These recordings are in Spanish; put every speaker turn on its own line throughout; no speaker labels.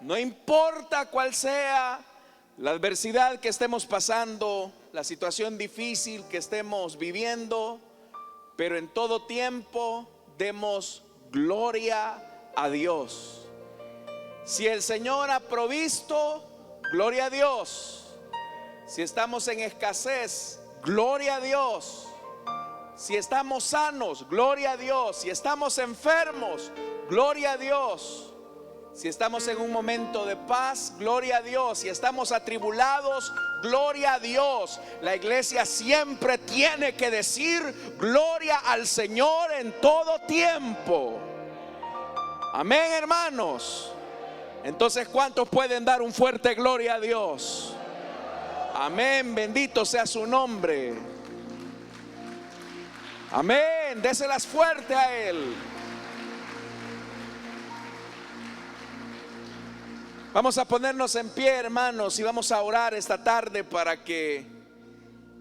No importa cuál sea la adversidad que estemos pasando, la situación difícil que estemos viviendo, pero en todo tiempo demos gloria a Dios. Si el Señor ha provisto, gloria a Dios. Si estamos en escasez, gloria a Dios. Si estamos sanos, gloria a Dios. Si estamos enfermos, gloria a Dios. Si estamos en un momento de paz, gloria a Dios. Si estamos atribulados, gloria a Dios. La iglesia siempre tiene que decir gloria al Señor en todo tiempo. Amén, hermanos. Entonces, ¿cuántos pueden dar un fuerte gloria a Dios? Amén, bendito sea su nombre. Amén, déselas fuerte a Él. Vamos a ponernos en pie, hermanos, y vamos a orar esta tarde para que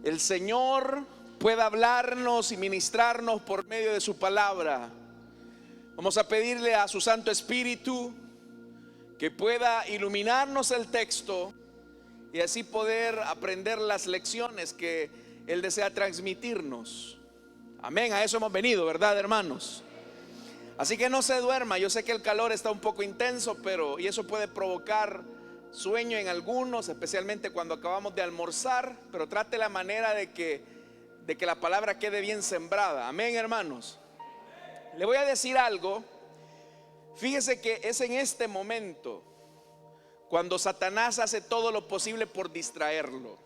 el Señor pueda hablarnos y ministrarnos por medio de su palabra. Vamos a pedirle a su Santo Espíritu que pueda iluminarnos el texto y así poder aprender las lecciones que Él desea transmitirnos. Amén, a eso hemos venido, ¿verdad, hermanos? Así que no se duerma. Yo sé que el calor está un poco intenso, y eso puede provocar sueño en algunos, especialmente cuando acabamos de almorzar. Pero trate la manera de que la palabra quede bien sembrada. Amén, hermanos. Le voy a decir algo. Fíjese que es en este momento cuando Satanás hace todo lo posible por distraerlo.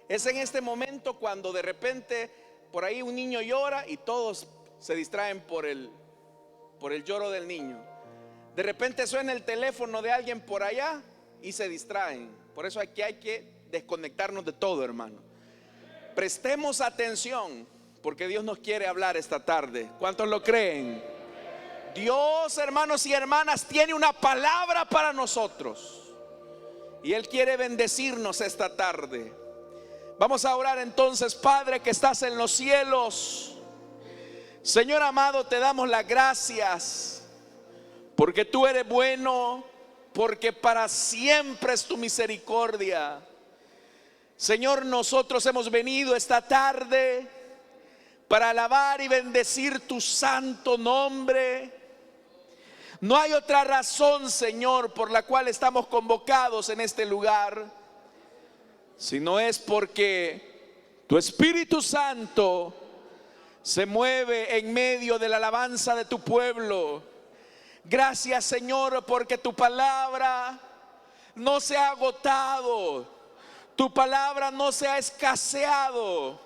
Es en este momento cuando de repente por ahí un niño llora y todos se distraen por el lloro del niño. De repente suena el teléfono de alguien por allá y se distraen. Por eso aquí hay que desconectarnos de todo, hermano. Prestemos atención porque Dios nos quiere hablar esta tarde. ¿Cuántos lo creen? Dios, hermanos y hermanas, tiene una palabra para nosotros y Él quiere bendecirnos esta tarde. Vamos a orar entonces. Padre que estás en los cielos, Señor amado, te damos las gracias porque tú eres bueno, porque para siempre es tu misericordia. Señor, nosotros hemos venido esta tarde para alabar y bendecir tu santo nombre. No hay otra razón, Señor, por la cual estamos convocados en este lugar, sino es porque tu Espíritu Santo se mueve en medio de la alabanza de tu pueblo. Gracias, Señor, porque tu palabra no se ha agotado, tu palabra no se ha escaseado.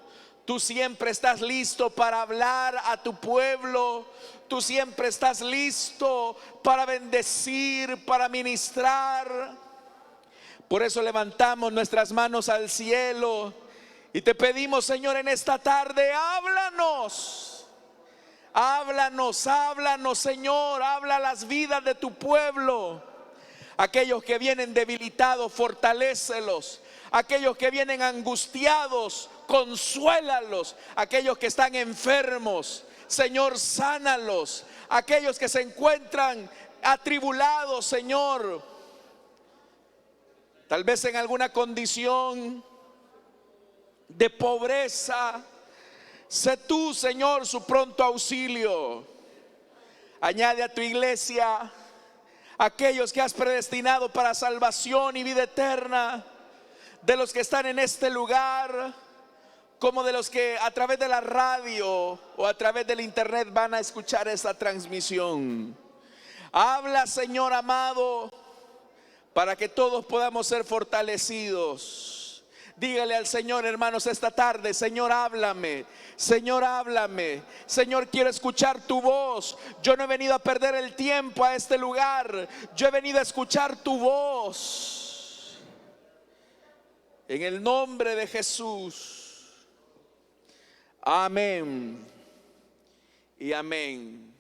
Tú siempre estás listo para hablar a tu pueblo. Tú siempre estás listo para bendecir, para ministrar. Por eso levantamos nuestras manos al cielo y te pedimos, Señor, en esta tarde, háblanos. Háblanos, háblanos, Señor. Habla las vidas de tu pueblo. Aquellos que vienen debilitados, fortalécelos. Aquellos que vienen angustiados, consuélalos. Aquellos que están enfermos, Señor, sánalos. Aquellos que se encuentran atribulados, Señor, tal vez en alguna condición de pobreza, sé tú, Señor, su pronto auxilio. Añade a tu iglesia aquellos que has predestinado para salvación y vida eterna, de los que están en este lugar, como de los que a través de la radio o a través del internet van a escuchar esta transmisión. Habla, Señor amado, para que todos podamos ser fortalecidos. Dígale al Señor, hermanos, esta tarde: Señor, háblame. Señor, háblame. Señor, quiero escuchar tu voz. Yo no he venido a perder el tiempo a este lugar. Yo he venido a escuchar tu voz. En el nombre de Jesús. Amén y amén.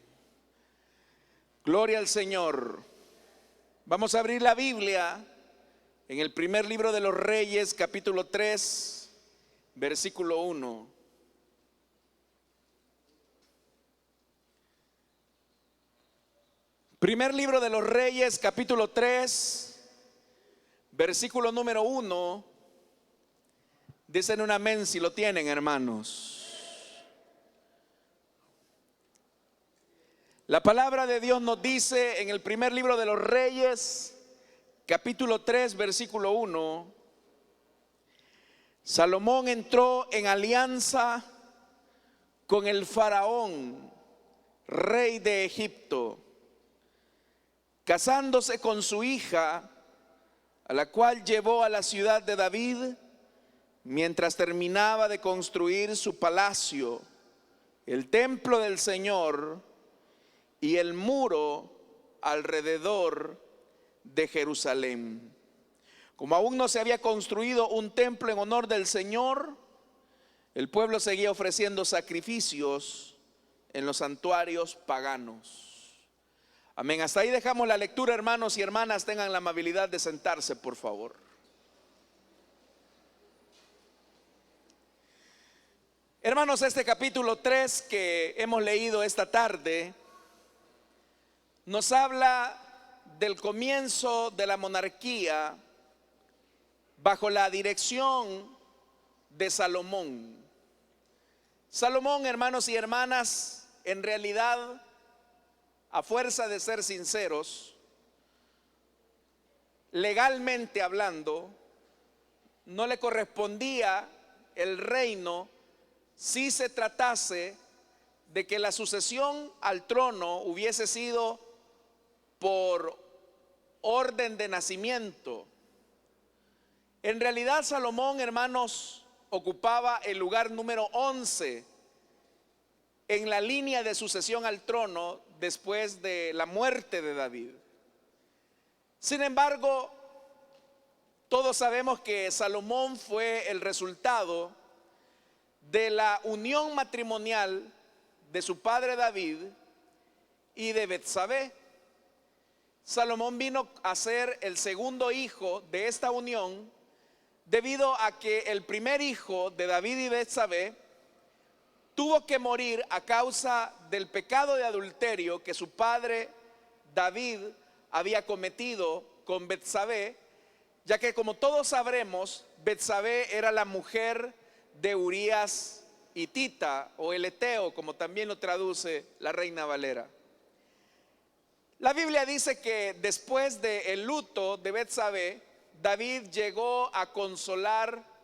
Gloria al Señor. Vamos a abrir la Biblia en el primer libro de los Reyes, capítulo 3, versículo 1. Primer libro de los Reyes, capítulo 3, versículo número 1. Dicen un amén si lo tienen, hermanos. La palabra de Dios nos dice en el primer libro de los Reyes, capítulo 3, versículo 1. Salomón entró en alianza con el faraón, rey de Egipto, casándose con su hija, a la cual llevó a la ciudad de David, mientras terminaba de construir su palacio, el templo del Señor y el muro alrededor de Jerusalén. Como aún no se había construido un templo en honor del Señor, el pueblo seguía ofreciendo sacrificios en los santuarios paganos. Amén. Hasta ahí dejamos la lectura, hermanos y hermanas. Tengan la amabilidad de sentarse, por favor. Hermanos, este capítulo 3 que hemos leído esta tarde nos habla del comienzo de la monarquía bajo la dirección de Salomón. Salomón, hermanos y hermanas, en realidad, a fuerza de ser sinceros, legalmente hablando, no le correspondía el reino si se tratase de que la sucesión al trono hubiese sido por orden de nacimiento. En realidad, Salomón, hermanos, ocupaba el lugar número 11 en la línea de sucesión al trono después de la muerte de David. Sin embargo, todos sabemos que Salomón fue el resultado de la unión matrimonial de su padre David y de Betsabé. Salomón vino a ser el segundo hijo de esta unión, debido a que el primer hijo de David y Betsabé tuvo que morir a causa del pecado de adulterio que su padre David había cometido con Betsabé, ya que, como todos sabremos, Betsabé era la mujer de Urías hitita, o el eteo, como también lo traduce la Reina Valera. La Biblia dice que después del luto de Betsabé, David llegó a consolar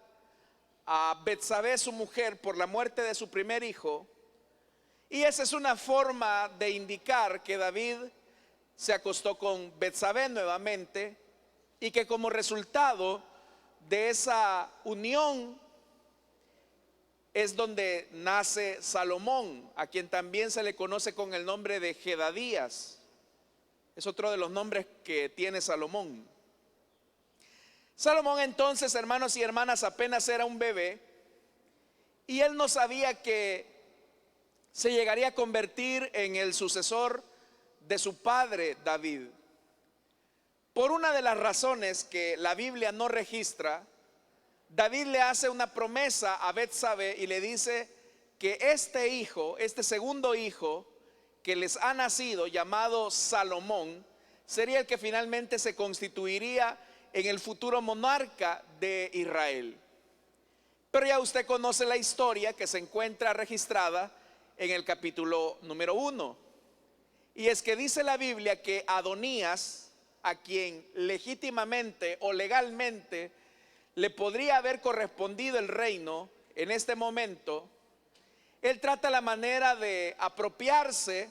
a Betsabé, su mujer, por la muerte de su primer hijo, y esa es una forma de indicar que David se acostó con Betsabé nuevamente, y que como resultado de esa unión es donde nace Salomón, a quien también se le conoce con el nombre de Jedadías. Es otro de los nombres que tiene Salomón. Salomón, entonces, hermanos y hermanas, apenas era un bebé, y él no sabía que se llegaría a convertir en el sucesor de su padre David. Por una de las razones que la Biblia no registra, David le hace una promesa a Betsabé y le dice que este hijo, este segundo hijo que les ha nacido, llamado Salomón, sería el que finalmente se constituiría en el futuro monarca de Israel. Pero ya usted conoce la historia que se encuentra registrada en el capítulo número 1. Y es que dice la Biblia que Adonías, a quien legítimamente o legalmente le podría haber correspondido el reino en este momento, él trata la manera de apropiarse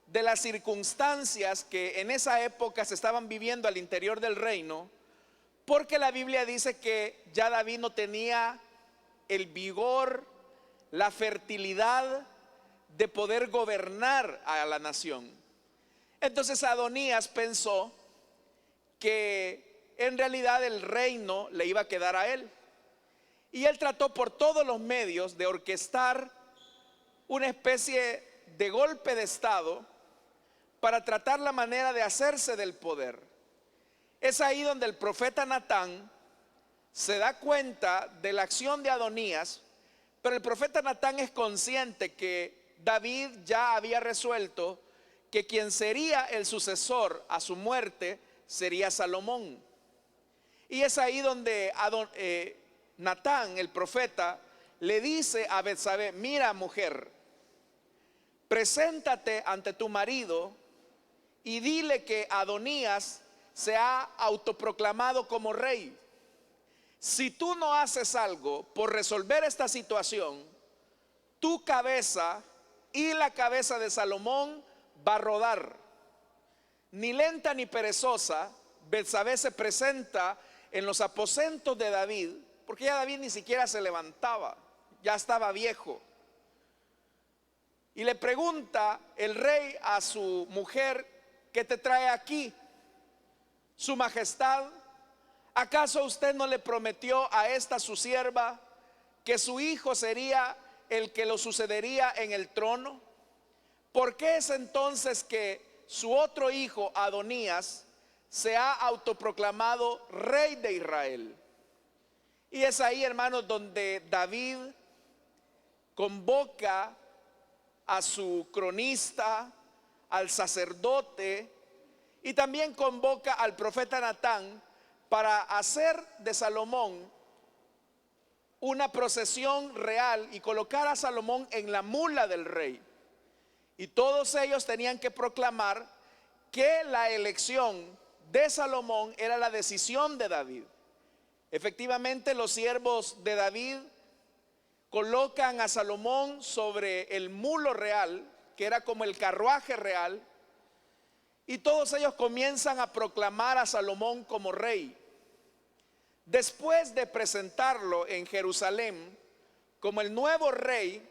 de las circunstancias que en esa época se estaban viviendo al interior del reino, porque la Biblia dice que ya David no tenía el vigor, la fertilidad de poder gobernar a la nación. Entonces Adonías pensó que en realidad el reino le iba a quedar a él, y él trató por todos los medios de orquestar una especie de golpe de estado para tratar la manera de hacerse del poder. Es ahí donde el profeta Natán se da cuenta de la acción de Adonías, pero el profeta Natán es consciente que David ya había resuelto que quien sería el sucesor a su muerte sería Salomón. Y es ahí donde Natán, el profeta, le dice a Betsabé: mira, mujer, preséntate ante tu marido y dile que Adonías se ha autoproclamado como rey. Si tú no haces algo por resolver esta situación, tu cabeza y la cabeza de Salomón va a rodar. Ni lenta ni perezosa, Betsabé se presenta en los aposentos de David, porque ya David ni siquiera se levantaba, ya estaba viejo. Y le pregunta el rey a su mujer: ¿qué te trae aquí, su majestad? ¿Acaso usted no le prometió a esta su sierva que su hijo sería el que lo sucedería en el trono? ¿Por qué es entonces que su otro hijo, Adonías, se ha autoproclamado rey de Israel? Y es ahí, hermanos, donde David convoca a su cronista, al sacerdote, y también convoca al profeta Natán para hacer de Salomón una procesión real y colocar a Salomón en la mula del rey. Y todos ellos tenían que proclamar que la elección de Salomón era la decisión de David. Efectivamente, los siervos de David colocan a Salomón sobre el mulo real, que era como el carruaje real, y todos ellos comienzan a proclamar a Salomón como rey. Después de presentarlo en Jerusalén como el nuevo rey,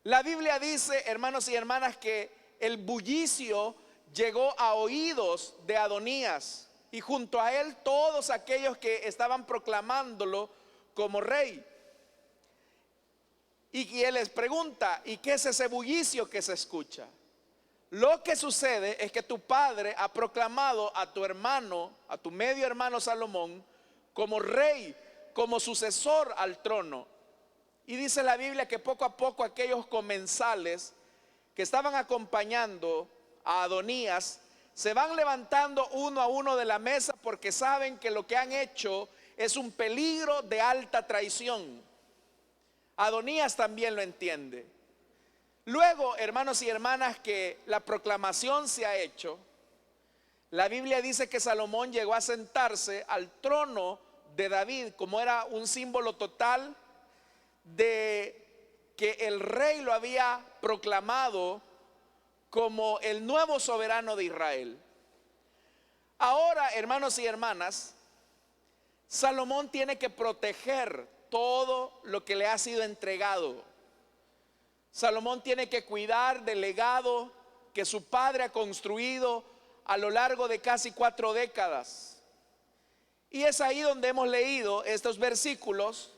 la Biblia dice, hermanos y hermanas, que el bullicio llegó a oídos de Adonías, y junto a él todos aquellos que estaban proclamándolo como rey. Y él les pregunta: ¿y qué es ese bullicio que se escucha? Lo que sucede es que tu padre ha proclamado a tu hermano, a tu medio hermano Salomón, como rey, como sucesor al trono. Y dice la Biblia que poco a poco aquellos comensales que estaban acompañando a Adonías se van levantando uno a uno de la mesa, porque saben que lo que han hecho es un peligro de alta traición. Adonías también lo entiende. Luego, hermanos y hermanas, que la proclamación se ha hecho, la Biblia dice que Salomón llegó a sentarse al trono de David, como era un símbolo total de que el rey lo había proclamado como el nuevo soberano de Israel. Ahora, hermanos y hermanas, Salomón tiene que proteger todo lo que le ha sido entregado. Salomón tiene que cuidar del legado que su padre ha construido a lo largo de casi 4 décadas. Y es ahí donde hemos leído estos versículos,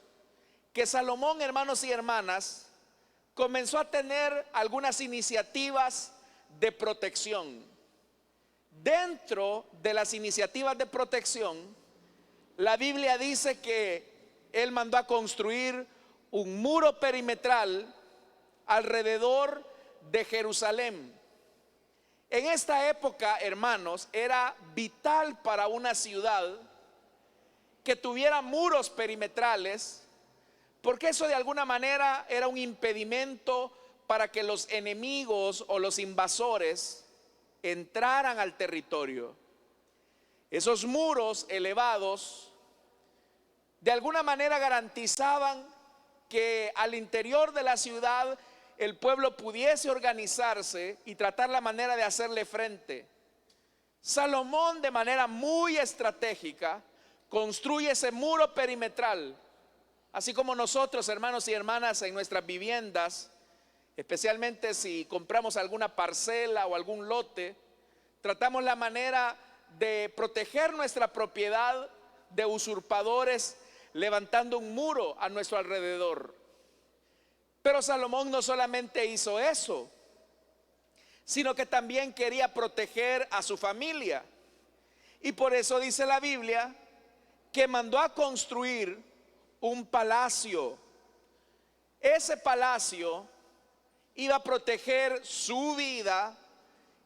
que Salomón, hermanos y hermanas, comenzó a tener algunas iniciativas de protección. Dentro de las iniciativas de protección, la Biblia dice que él mandó a construir un muro perimetral alrededor de Jerusalén. En esta época, hermanos, era vital para una ciudad que tuviera muros perimetrales, porque eso de alguna manera era un impedimento para que los enemigos o los invasores entraran al territorio. Esos muros elevados de alguna manera garantizaban que al interior de la ciudad el pueblo pudiese organizarse y tratar la manera de hacerle frente. Salomón, de manera muy estratégica, construye ese muro perimetral, así como nosotros, hermanos y hermanas, en nuestras viviendas, especialmente si compramos alguna parcela o algún lote, tratamos la manera de proteger nuestra propiedad de usurpadores, levantando un muro a nuestro alrededor. Pero Salomón no solamente hizo eso, sino que también quería proteger a su familia. Y por eso dice la Biblia que mandó a construir un palacio. Ese palacio iba a proteger su vida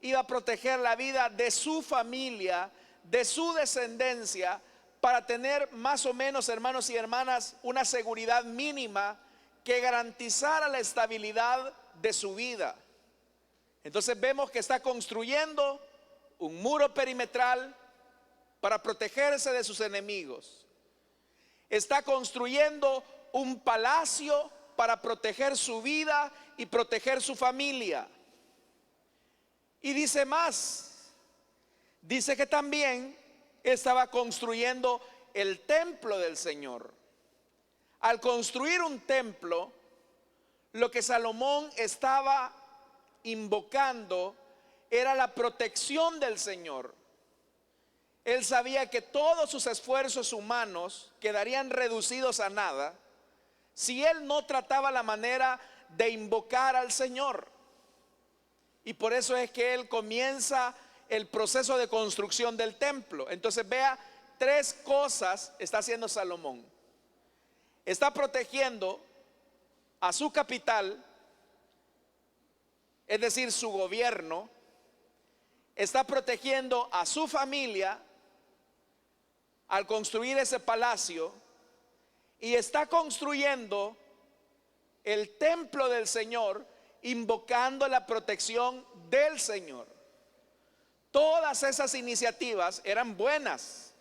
iba a proteger la vida de su familia, de su descendencia, para tener más o menos, hermanos y hermanas, una seguridad mínima que garantizara la estabilidad de su vida. Entonces vemos que está construyendo un muro perimetral para protegerse de sus enemigos. Está construyendo un palacio para proteger su vida y proteger su familia. Y dice más, dice que también estaba construyendo el templo del Señor. Al construir un templo, lo que Salomón estaba invocando era la protección del Señor. Él sabía que todos sus esfuerzos humanos quedarían reducidos a nada si él no trataba la manera de invocar al Señor. Y por eso es que él comienza el proceso de construcción del templo. Entonces vea, tres cosas está haciendo Salomón. Está protegiendo a su capital, es decir, su gobierno. Está protegiendo a su familia al construir ese palacio, y está construyendo el templo del Señor, invocando la protección del Señor. Todas esas iniciativas eran buenas.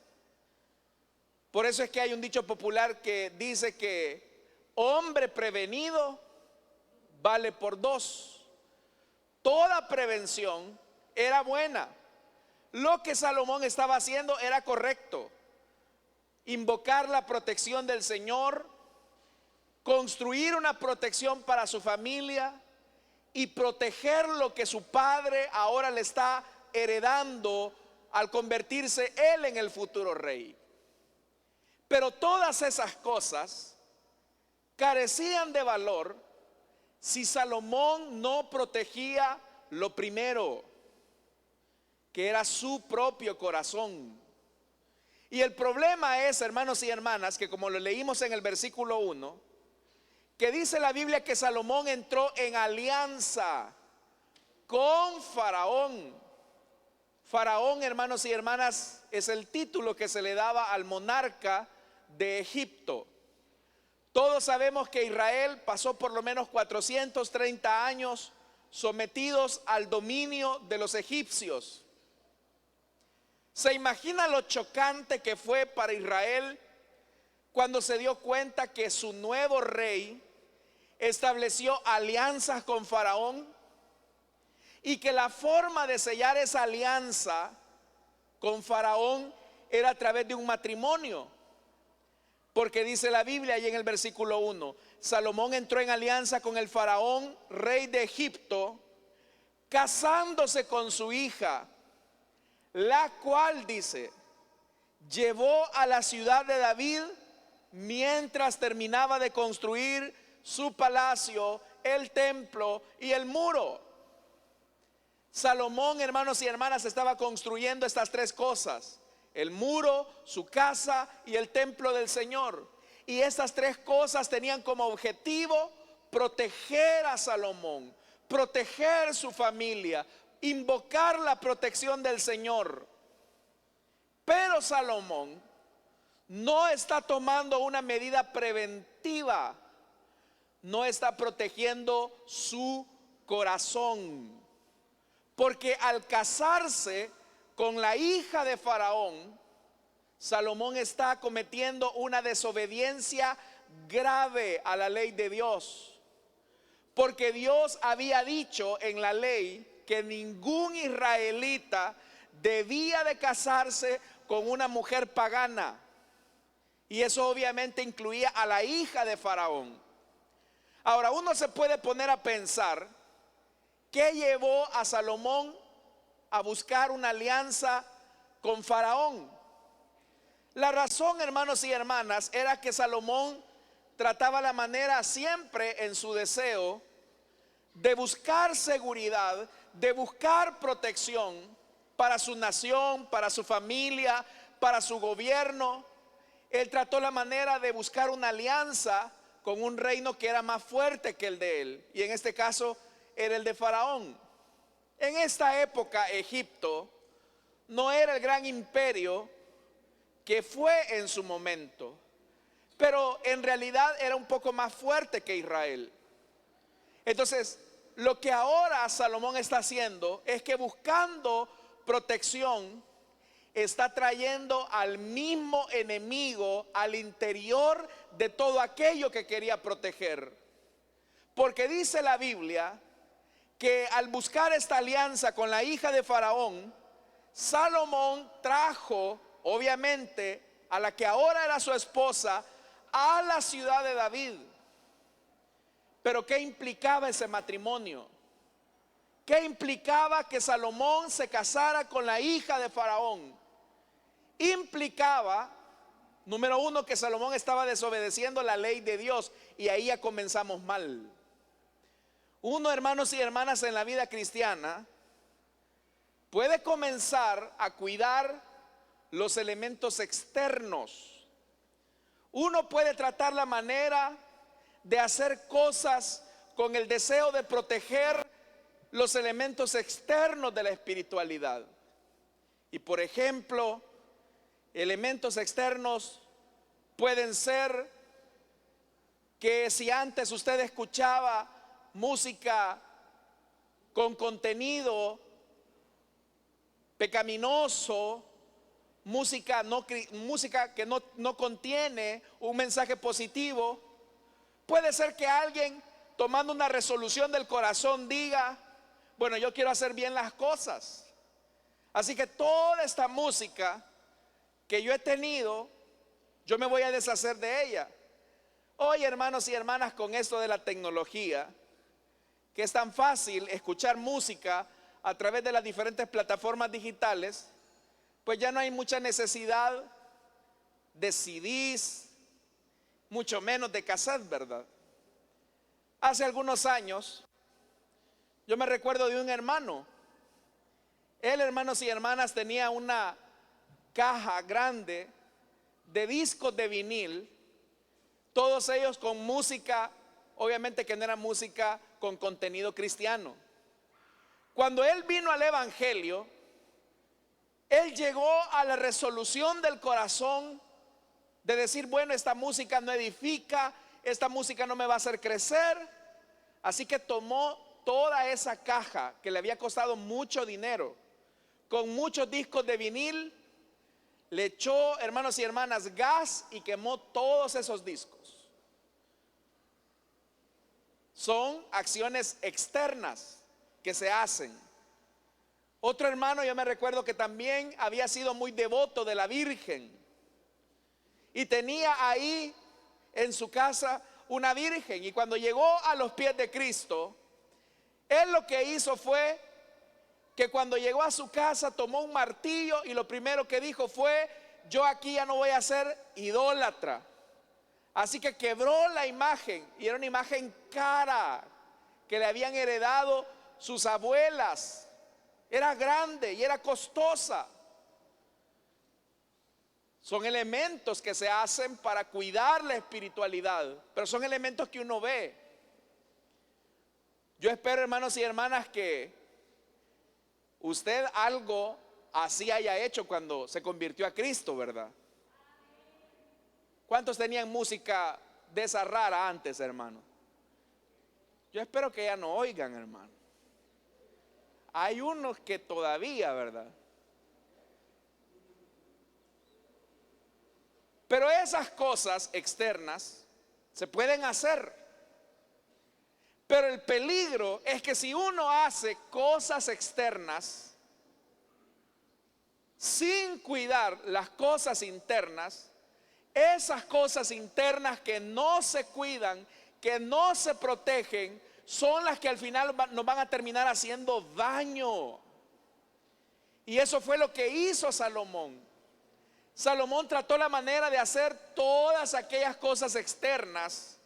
Por eso es que hay un dicho popular que dice que hombre prevenido vale por dos. Toda prevención era buena. Lo que Salomón estaba haciendo era correcto. Invocar la protección del Señor, construir una protección para su familia y proteger lo que su padre ahora le está heredando al convertirse él en el futuro rey. Pero todas esas cosas carecían de valor si Salomón no protegía lo primero, que era su propio corazón. Y el problema es, hermanos y hermanas, que como lo leímos en el versículo 1, que dice la Biblia que Salomón entró en alianza con Faraón. Faraón, hermanos y hermanas, es el título que se le daba al monarca de Egipto. Todos sabemos que Israel pasó por lo menos 430 años sometidos al dominio de los egipcios. ¿Se imagina lo chocante que fue para Israel cuando se dio cuenta que su nuevo rey estableció alianzas con Faraón y que la forma de sellar esa alianza con Faraón era a través de un matrimonio? Porque dice la Biblia ahí en el versículo 1, Salomón entró en alianza con el Faraón, rey de Egipto, casándose con su hija, la cual, dice, llevó a la ciudad de David mientras terminaba de construir su palacio, el templo y el muro. Salomón, hermanos y hermanas, estaba construyendo estas tres cosas: el muro, su casa y el templo del Señor. Y estas tres cosas tenían como objetivo proteger a Salomón, proteger su familia, invocar la protección del Señor. Pero Salomón no está tomando una medida preventiva, no está protegiendo su corazón, porque al casarse con la hija de Faraón, Salomón está cometiendo una desobediencia grave a la ley de Dios, porque Dios había dicho en la ley que ningún israelita debía de casarse con una mujer pagana, y eso obviamente incluía a la hija de Faraón. Ahora uno se puede poner a pensar qué llevó a Salomón a buscar una alianza con Faraón. La razón, hermanos y hermanas, era que Salomón trataba la manera siempre en su deseo de buscar seguridad, de buscar protección para su nación, para su familia, para su gobierno. Él trató la manera de buscar una alianza con un reino que era más fuerte que el de él, y en este caso era el de Faraón. En esta época Egipto no era el gran imperio que fue en su momento, pero en realidad era un poco más fuerte que Israel. Entonces, lo que ahora Salomón está haciendo es que buscando protección, está trayendo al mismo enemigo al interior de todo aquello que quería proteger. Porque dice la Biblia que al buscar esta alianza con la hija de Faraón, Salomón trajo, obviamente, a la que ahora era su esposa, a la ciudad de David. Pero ¿qué implicaba ese matrimonio? ¿Qué implicaba que Salomón se casara con la hija de Faraón? Implicaba, número uno, que Salomón estaba desobedeciendo la ley de Dios, y ahí ya comenzamos mal. Uno, hermanos y hermanas, en la vida cristiana puede comenzar a cuidar los elementos externos. Uno puede tratar la manera de hacer cosas con el deseo de proteger los elementos externos de la espiritualidad. Y por ejemplo, elementos externos pueden ser que si antes usted escuchaba música con contenido pecaminoso, música que no contiene un mensaje positivo, puede ser que alguien tomando una resolución del corazón diga: bueno, yo quiero hacer bien las cosas, así que toda esta música que yo he tenido, yo me voy a deshacer de ella. Hoy, hermanos y hermanas, con esto de la tecnología, que es tan fácil escuchar música a través de las diferentes plataformas digitales, pues ya no hay mucha necesidad de CDs, mucho menos de cassette, ¿verdad? Hace algunos años, yo me recuerdo de un hermano. Él, hermanos y hermanas, tenía una caja grande de discos de vinil, todos ellos con música, obviamente que no era música con contenido cristiano. Cuando él vino al evangelio, él llegó a la resolución del corazón de decir: bueno, esta música no edifica, esta música no me va a hacer crecer. Así que tomó toda esa caja que le había costado mucho dinero, con muchos discos de vinil, le echó, hermanos y hermanas, gas y quemó todos esos discos. Son acciones externas que se hacen. Otro hermano, yo me recuerdo que también había sido muy devoto de la Virgen y tenía ahí en su casa una virgen, y cuando llegó a los pies de Cristo, él lo que hizo fue que cuando llegó a su casa tomó un martillo y lo primero que dijo fue: yo aquí ya no voy a ser idólatra. Así que quebró la imagen, y era una imagen cara que le habían heredado sus abuelas. Era grande y era costosa. Son elementos que se hacen para cuidar la espiritualidad, pero son elementos que uno ve. Yo espero, hermanos y hermanas, que usted algo así haya hecho cuando se convirtió a Cristo, ¿verdad? ¿Cuántos tenían música de esa rara antes, hermano? Yo espero que ya no oigan, hermano. Hay unos que todavía, ¿verdad? Pero esas cosas externas se pueden hacer. Pero el peligro es que si uno hace cosas externas sin cuidar las cosas internas, esas cosas internas que no se cuidan, que no se protegen, son las que al final nos van a terminar haciendo daño. Y eso fue lo que hizo Salomón. Salomón trató la manera de hacer todas aquellas cosas externas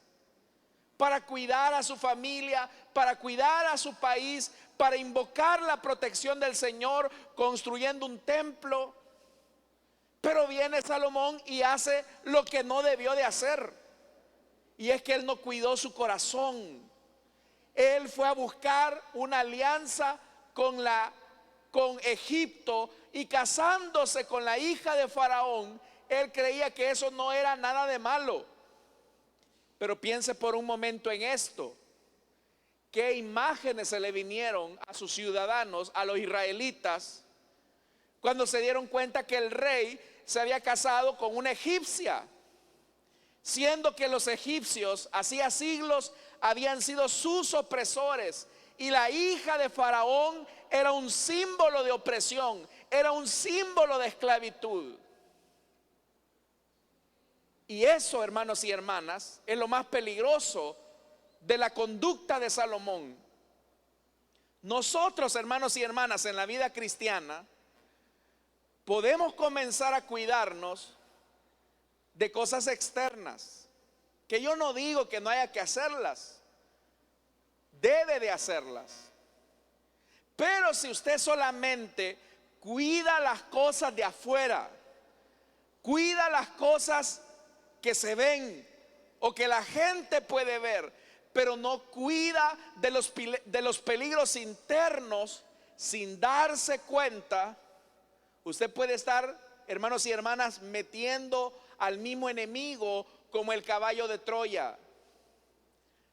para cuidar a su familia, para cuidar a su país, para invocar la protección del Señor, construyendo un templo. Pero viene Salomón y hace lo que no debió de hacer, y es que él no cuidó su corazón. Él fue a buscar una alianza con Egipto y casándose con la hija de Faraón, él creía que eso no era nada de malo. Pero piense por un momento en esto: ¿qué imágenes se le vinieron a sus ciudadanos, a los israelitas, cuando se dieron cuenta que el rey se había casado con una egipcia? Siendo que los egipcios hacía siglos habían sido sus opresores, y la hija de Faraón era un símbolo de opresión, era un símbolo de esclavitud. Y eso, hermanos y hermanas, es lo más peligroso de la conducta de Salomón. Nosotros, hermanos y hermanas, en la vida cristiana podemos comenzar a cuidarnos de cosas externas, que yo no digo que no haya que hacerlas, debe de hacerlas. Pero si usted solamente cuida las cosas de afuera, cuida las cosas que se ven o que la gente puede ver, pero no cuida de los peligros internos, sin darse cuenta, usted puede estar, hermanos y hermanas, metiendo al mismo enemigo como el caballo de Troya.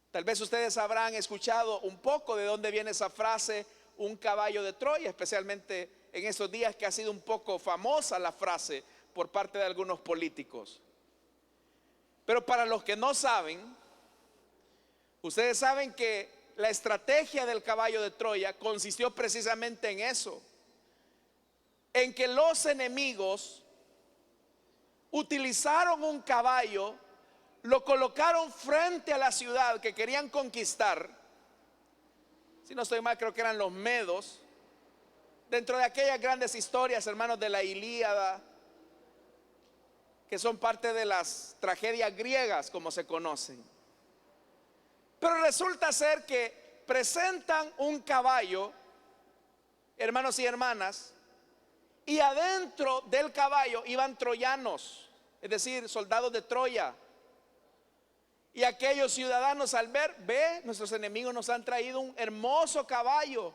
Tal vez ustedes habrán escuchado un poco de dónde viene esa frase, un caballo de Troya, especialmente en estos días que ha sido un poco famosa la frase por parte de algunos políticos. Pero para los que no saben, ustedes saben que la estrategia del caballo de Troya consistió precisamente en eso, en que los enemigos utilizaron un caballo, lo colocaron frente a la ciudad que querían conquistar. Si no estoy mal, creo que eran los medos. Dentro de aquellas grandes historias, hermanos, de la Ilíada, que son parte de las tragedias griegas, como se conocen. Pero resulta ser que presentan un caballo, hermanos y hermanas, y adentro del caballo iban troyanos, es decir, soldados de Troya. Y aquellos ciudadanos, al ver, nuestros enemigos nos han traído un hermoso caballo,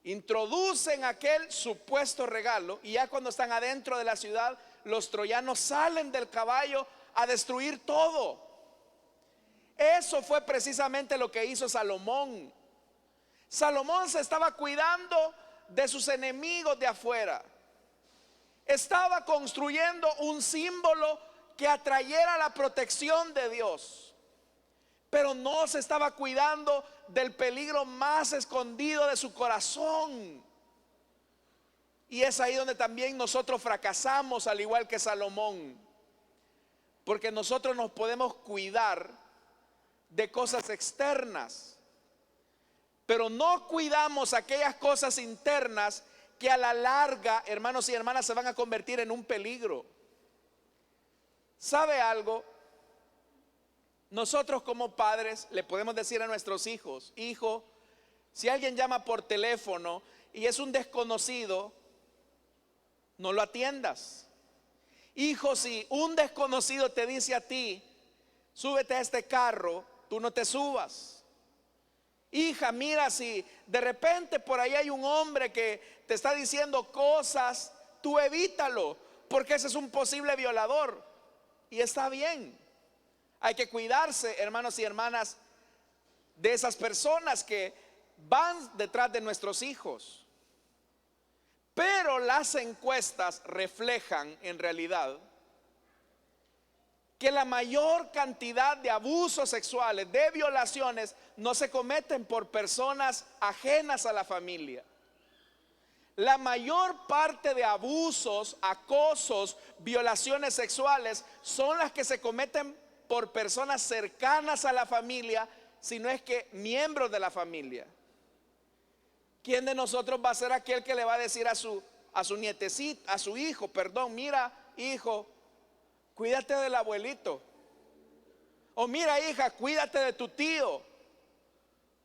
introducen aquel supuesto regalo, y ya cuando están adentro de la ciudad, los troyanos salen del caballo a destruir todo. Eso fue precisamente lo que hizo Salomón. Salomón se estaba cuidando de sus enemigos de afuera. Estaba construyendo un símbolo que atrayera la protección de Dios, pero no se estaba cuidando del peligro más escondido de su corazón. Y es ahí donde también nosotros fracasamos, al igual que Salomón, porque nosotros nos podemos cuidar de cosas externas, pero no cuidamos aquellas cosas internas que a la larga, hermanos y hermanas, se van a convertir en un peligro. ¿Sabe algo? Nosotros como padres le podemos decir a nuestros hijos: hijo, si alguien llama por teléfono y es un desconocido, no lo atiendas. Hijo, si un desconocido te dice a ti: súbete a este carro, tú no te subas. Hija, mira, si de repente por ahí hay un hombre que te está diciendo cosas, tú evítalo, porque ese es un posible violador. Y está bien, hay que cuidarse, hermanos y hermanas, de esas personas que van detrás de nuestros hijos. Pero las encuestas reflejan en realidad que la mayor cantidad de abusos sexuales, de violaciones, no se cometen por personas ajenas a la familia. La mayor parte de abusos, acosos, violaciones sexuales son las que se cometen por personas cercanas a la familia, si no es que miembros de la familia. ¿Quién de nosotros va a ser aquel que le va a decir a su nietecito, a su hijo, perdón, mira, hijo, cuídate del abuelito? O mira, hija, cuídate de tu tío,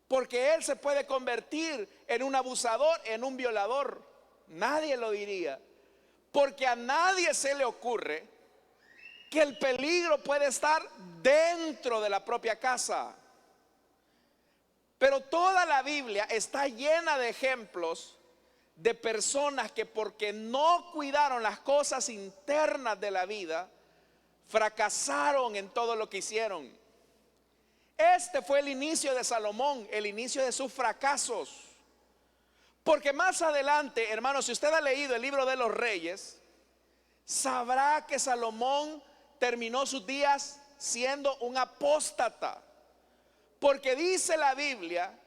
porque él se puede convertir en un abusador, en un violador. Nadie lo diría, porque a nadie se le ocurre que el peligro puede estar dentro de la propia casa. Pero toda la Biblia está llena de ejemplos de personas que porque no cuidaron las cosas internas de la vida, fracasaron en todo lo que hicieron. Este fue el inicio de Salomón, el inicio de sus fracasos. Porque más adelante, hermanos, si usted ha leído el libro de los Reyes, sabrá que Salomón terminó sus días siendo un apóstata. Porque dice la Biblia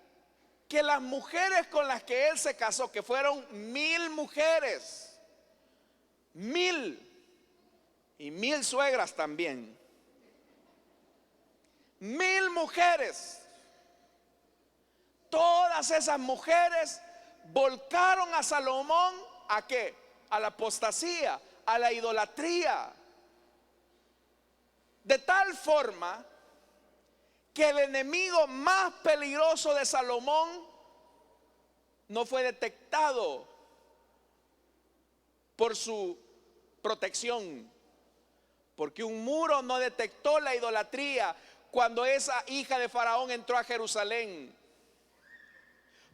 que las mujeres con las que él se casó, que fueron 1000 mujeres, 1000 y 1000 suegras también, 1000 mujeres, todas esas mujeres volcaron a Salomón ¿a qué? A la apostasía, a la idolatría. De tal forma que el enemigo más peligroso de Salomón no fue detectado por su protección, porque un muro no detectó la idolatría cuando esa hija de Faraón entró a Jerusalén,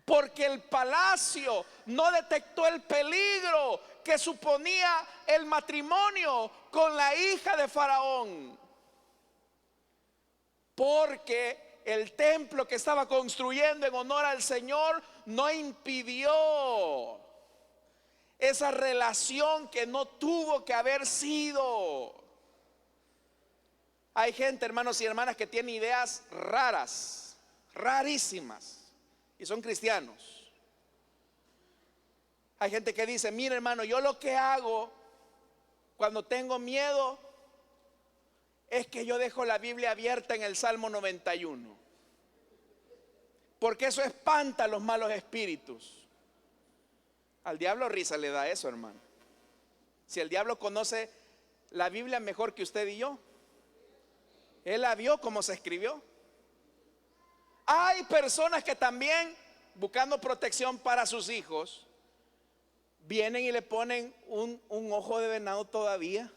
porque el palacio no detectó el peligro que suponía el matrimonio con la hija de Faraón, porque el templo que estaba construyendo en honor al Señor no impidió esa relación que no tuvo que haber sido. Hay gente, hermanos y hermanas, que tiene ideas raras, rarísimas, y son cristianos. Hay gente que dice: mire, hermano, yo lo que hago cuando tengo miedo es que yo dejo la Biblia abierta en el Salmo 91, porque eso espanta a los malos espíritus. Al diablo risa le da eso, hermano. Si el diablo conoce la Biblia mejor que usted y yo, él la vio como se escribió. Hay personas que también, buscando protección para sus hijos, vienen y le ponen un ojo de venado todavía.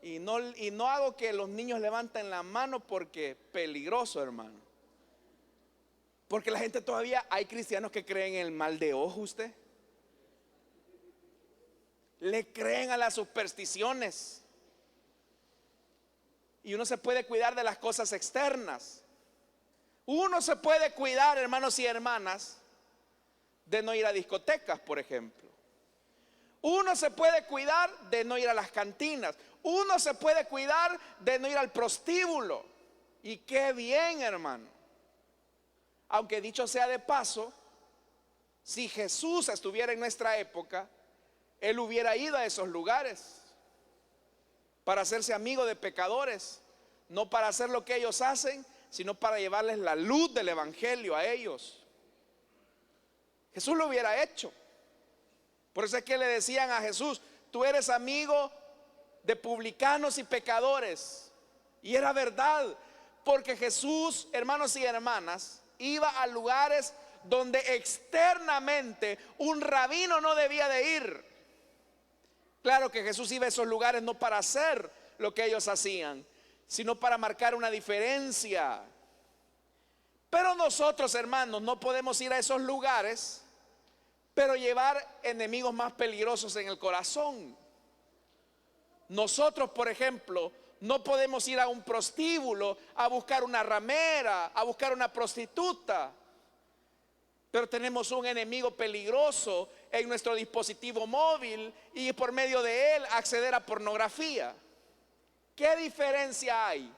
Y no hago que los niños levanten la mano, porque peligroso, hermano. Porque la gente todavía, hay cristianos que creen en el mal de ojo. Usted le creen a las supersticiones. Y uno se puede cuidar de las cosas externas. Uno se puede cuidar, hermanos y hermanas, de no ir a discotecas, por ejemplo. Uno se puede cuidar de no ir a las cantinas. Uno se puede cuidar de no ir al prostíbulo. Y qué bien, hermano. Aunque dicho sea de paso, si Jesús estuviera en nuestra época, Él hubiera ido a esos lugares para hacerse amigo de pecadores, no para hacer lo que ellos hacen, sino para llevarles la luz del evangelio a ellos. Jesús lo hubiera hecho. Por eso es que le decían a Jesús: tú eres amigo de publicanos y pecadores. Y era verdad, porque Jesús, hermanos y hermanas, iba a lugares donde externamente un rabino no debía de ir. Claro que Jesús iba a esos lugares no para hacer lo que ellos hacían, sino para marcar una diferencia. Pero nosotros, hermanos, no podemos ir a esos lugares, pero llevar enemigos más peligrosos en el corazón. Nosotros, por ejemplo, no podemos ir a un prostíbulo a buscar una ramera, a buscar una prostituta, pero tenemos un enemigo peligroso en nuestro dispositivo móvil y por medio de él acceder a pornografía. ¿Qué diferencia hay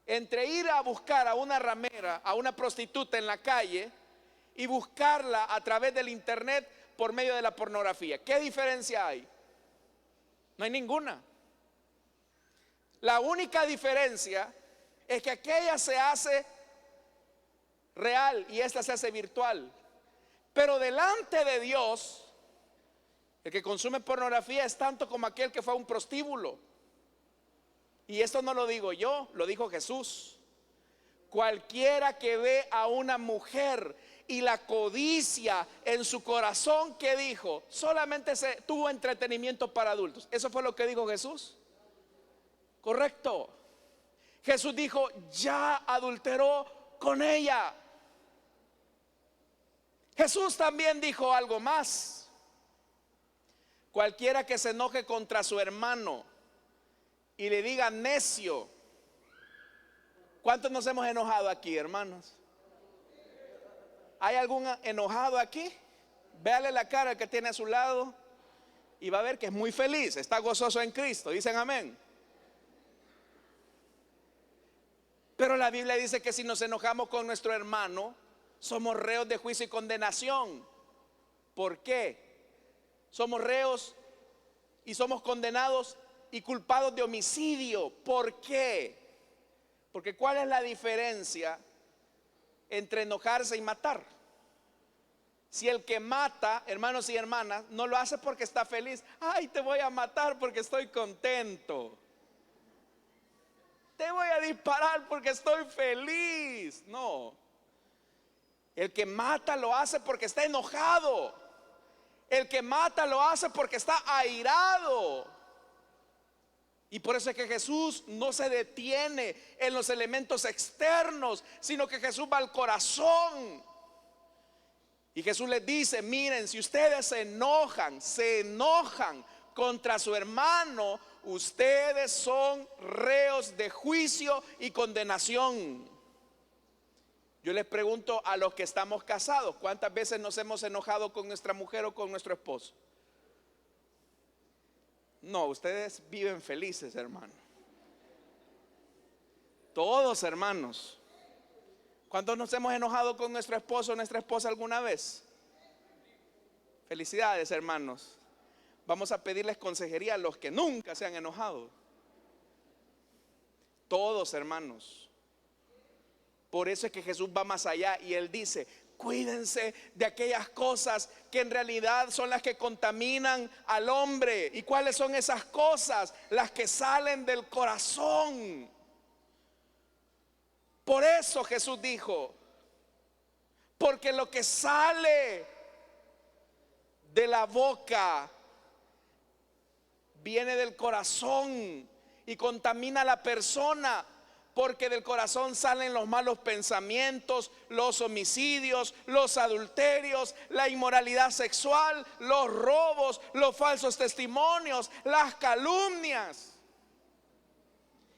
entre ir a buscar a una ramera, a una prostituta en la calle, y buscarla a través del internet por medio de la pornografía? ¿Qué diferencia hay? No hay ninguna. La única diferencia es que aquella se hace real y esta se hace virtual. Pero delante de Dios, el que consume pornografía es tanto como aquel que fue a un prostíbulo. Y esto no lo digo yo, lo dijo Jesús. Cualquiera que ve a una mujer y la codicia en su corazón, ¿qué dijo? Solamente se tuvo entretenimiento para adultos. ¿Eso fue lo que dijo Jesús? Correcto. Jesús dijo: ya adulteró con ella. Jesús también dijo algo más. Cualquiera que se enoje contra su hermano y le diga necio. ¿Cuántos nos hemos enojado aquí, hermanos? ¿Hay algún enojado aquí? Véale la cara al que tiene a su lado y va a ver que es muy feliz, está gozoso en Cristo. Dicen amén. Pero la Biblia dice que si nos enojamos con nuestro hermano, somos reos de juicio y condenación. ¿Por qué? Somos reos y somos condenados y culpados de homicidio. ¿Por qué? Porque ¿cuál es la diferencia entre enojarse y matar? Si el que mata, hermanos y hermanas, no lo hace porque está feliz. Ay, te voy a matar porque estoy contento. Te voy a disparar porque estoy feliz. No. El que mata lo hace porque está enojado. El que mata lo hace porque está airado. Y por eso es que Jesús no se detiene en los elementos externos, sino que Jesús va al corazón. Y Jesús les dice: miren, si ustedes se enojan contra su hermano, ustedes son reos de juicio y condenación. Yo les pregunto a los que estamos casados, ¿cuántas veces nos hemos enojado con nuestra mujer o con nuestro esposo? No, ustedes viven felices, hermano. Todos, hermanos. ¿Cuántos nos hemos enojado con nuestro esposo o nuestra esposa alguna vez? Felicidades, hermanos. Vamos a pedirles consejería a los que nunca se han enojado. Todos, hermanos. Por eso es que Jesús va más allá y Él dice: cuídense de aquellas cosas que en realidad son las que contaminan al hombre. ¿Y cuáles son esas cosas? Las que salen del corazón. Por eso Jesús dijo: porque lo que sale de la boca viene del corazón y contamina a la persona. Porque del corazón salen los malos pensamientos, los homicidios, los adulterios, la inmoralidad sexual, los robos, los falsos testimonios, las calumnias.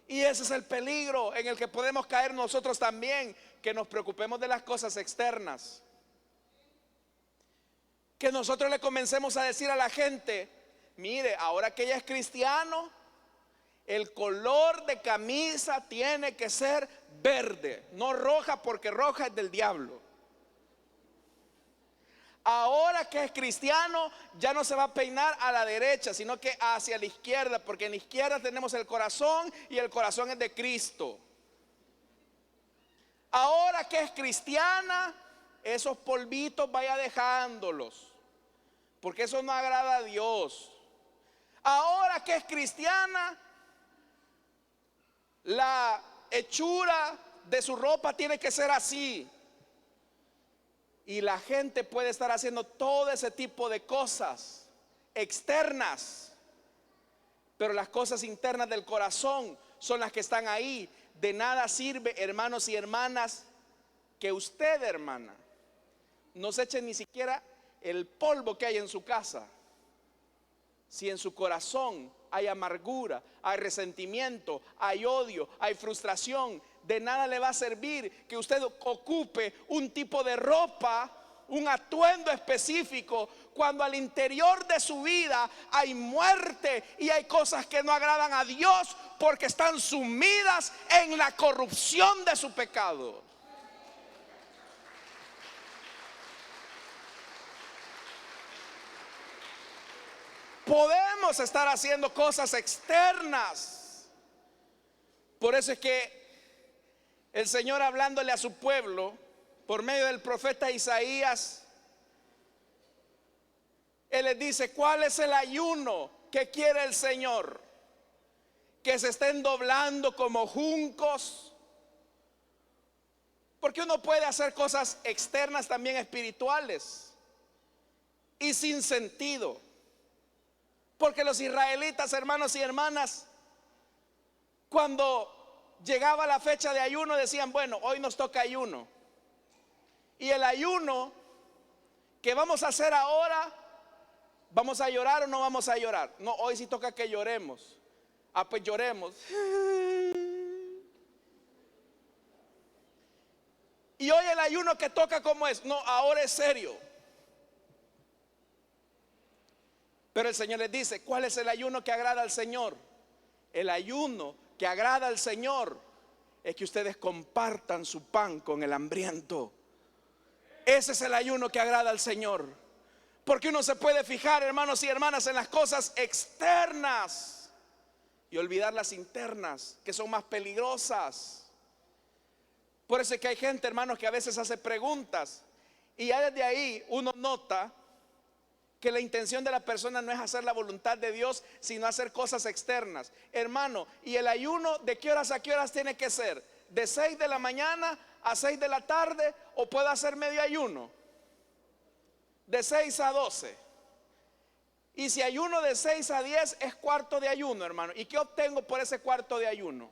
Y ese es el peligro en el que podemos caer nosotros también, que nos preocupemos de las cosas externas. Que nosotros le comencemos a decir a la gente: mire, ahora que ella es cristiano, el color de camisa tiene que ser verde, no roja, porque roja es del diablo. Ahora que es cristiano, ya no se va a peinar a la derecha, sino que hacia la izquierda, porque en la izquierda tenemos el corazón y el corazón es de Cristo. Ahora que es cristiana, esos polvitos vaya dejándolos, porque eso no agrada a Dios. Ahora que es cristiana, la hechura de su ropa tiene que ser así. Y la gente puede estar haciendo todo ese tipo de cosas externas, pero las cosas internas del corazón son las que están ahí. De nada sirve, hermanos y hermanas, que usted, hermana, no se eche ni siquiera el polvo que hay en su casa, si en su corazón hay amargura, hay resentimiento, hay odio, hay frustración. De nada le va a servir que usted ocupe un tipo de ropa, un atuendo específico, cuando al interior de su vida hay muerte y hay cosas que no agradan a Dios, porque están sumidas en la corrupción de su pecado. Podemos estar haciendo cosas externas. Por eso es que el Señor, hablándole a su pueblo por medio del profeta Isaías, Él les dice: ¿cuál es el ayuno que quiere el Señor? Que se estén doblando como juncos. Porque uno puede hacer cosas externas también espirituales y sin sentido. Porque los israelitas, hermanos y hermanas, cuando llegaba la fecha de ayuno, decían, bueno, hoy nos toca ayuno. Y el ayuno que vamos a hacer ahora, ¿vamos a llorar o no vamos a llorar? No, hoy sí toca que lloremos. Ah, pues lloremos. Y hoy el ayuno que toca, ¿cómo es? No, ahora es serio. Pero el Señor les dice, ¿cuál es el ayuno que agrada al Señor? El ayuno que agrada al Señor es que ustedes compartan su pan con el hambriento. Ese es el ayuno que agrada al Señor. Porque uno se puede fijar, hermanos y hermanas, en las cosas externas y olvidar las internas, que son más peligrosas. Por eso es que hay gente, hermanos, que a veces hace preguntas y ya desde ahí uno nota que la intención de la persona no es hacer la voluntad de Dios, sino hacer cosas externas. Hermano, ¿y el ayuno de qué horas a qué horas tiene que ser? ¿De 6 de la mañana a 6 de la tarde o puedo hacer medio ayuno? De 6 a 12. Y si ayuno de 6 a 10 es cuarto de ayuno, hermano. ¿Y qué obtengo por ese cuarto de ayuno?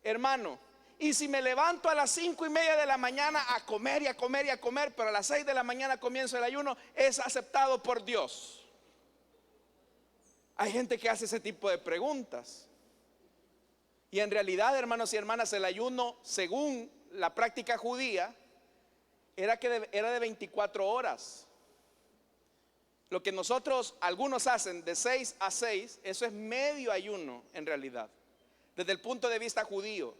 Hermano, y si me levanto a las 5:30 de la mañana a comer y a comer y a comer, pero a las 6 de la mañana comienzo el ayuno, ¿es aceptado por Dios? Hay gente que hace ese tipo de preguntas. Y en realidad, hermanos y hermanas, el ayuno, según la práctica judía, era de 24 horas. Lo que nosotros, algunos hacen de 6 a 6, eso es medio ayuno en realidad, desde el punto de vista judío.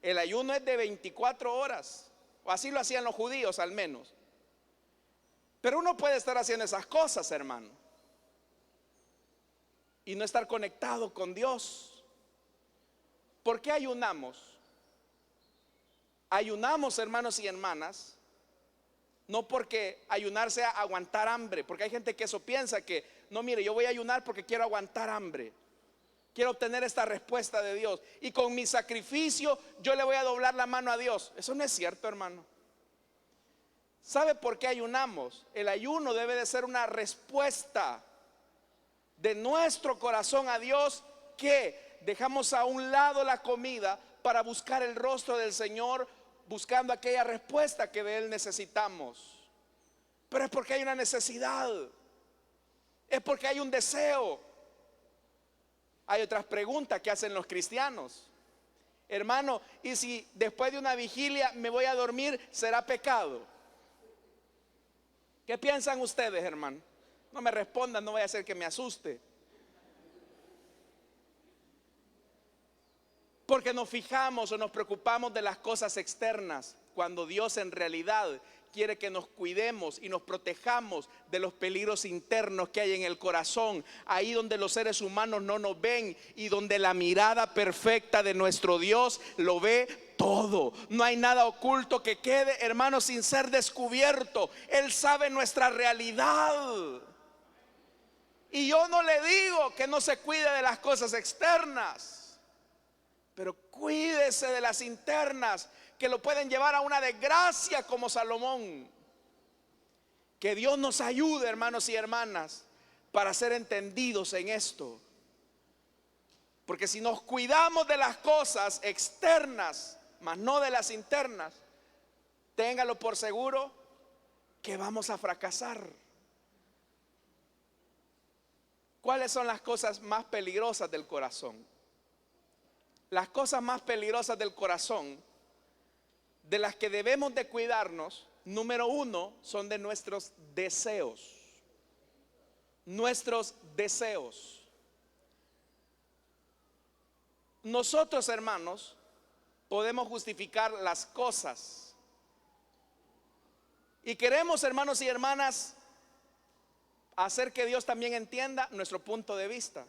El ayuno es de 24 horas, o así lo hacían los judíos al menos. Pero uno puede estar haciendo esas cosas, hermano, y no estar conectado con Dios. ¿Por qué ayunamos? Ayunamos, hermanos y hermanas, no porque ayunar sea aguantar hambre, porque hay gente que eso piensa, que no, mire, yo voy a ayunar porque quiero aguantar hambre, quiero obtener esta respuesta de Dios, y con mi sacrificio yo le voy a doblar la mano a Dios. Eso no es cierto, hermano. ¿Sabe por qué ayunamos? El ayuno debe de ser una respuesta de nuestro corazón a Dios, que dejamos a un lado la comida para buscar el rostro del Señor, buscando aquella respuesta que de Él necesitamos. Pero es porque hay una necesidad, es porque hay un deseo. Hay otras preguntas que hacen los cristianos. Hermano, ¿y si después de una vigilia me voy a dormir, será pecado? ¿Qué piensan ustedes, hermano? No me respondan, no vaya a ser que me asuste. Porque nos fijamos o nos preocupamos de las cosas externas, cuando Dios en realidad quiere que nos cuidemos y nos protejamos de los peligros internos que hay en el corazón, ahí donde los seres humanos no nos ven y donde la mirada perfecta de nuestro Dios lo ve todo. No hay nada oculto que quede, hermano, sin ser descubierto. Él sabe nuestra realidad. Y yo no le digo que no se cuide de las cosas externas, pero cuídese de las internas, que lo pueden llevar a una desgracia como Salomón. Que Dios nos ayude, hermanos y hermanas, para ser entendidos en esto. Porque si nos cuidamos de las cosas externas, mas no de las internas, téngalo por seguro que vamos a fracasar. ¿Cuáles son las cosas más peligrosas del corazón? Las cosas más peligrosas del corazón, de las que debemos de cuidarnos, número uno, son de nuestros deseos. Nuestros deseos. Nosotros, hermanos, podemos justificar las cosas. Y queremos, hermanos y hermanas, hacer que Dios también entienda nuestro punto de vista.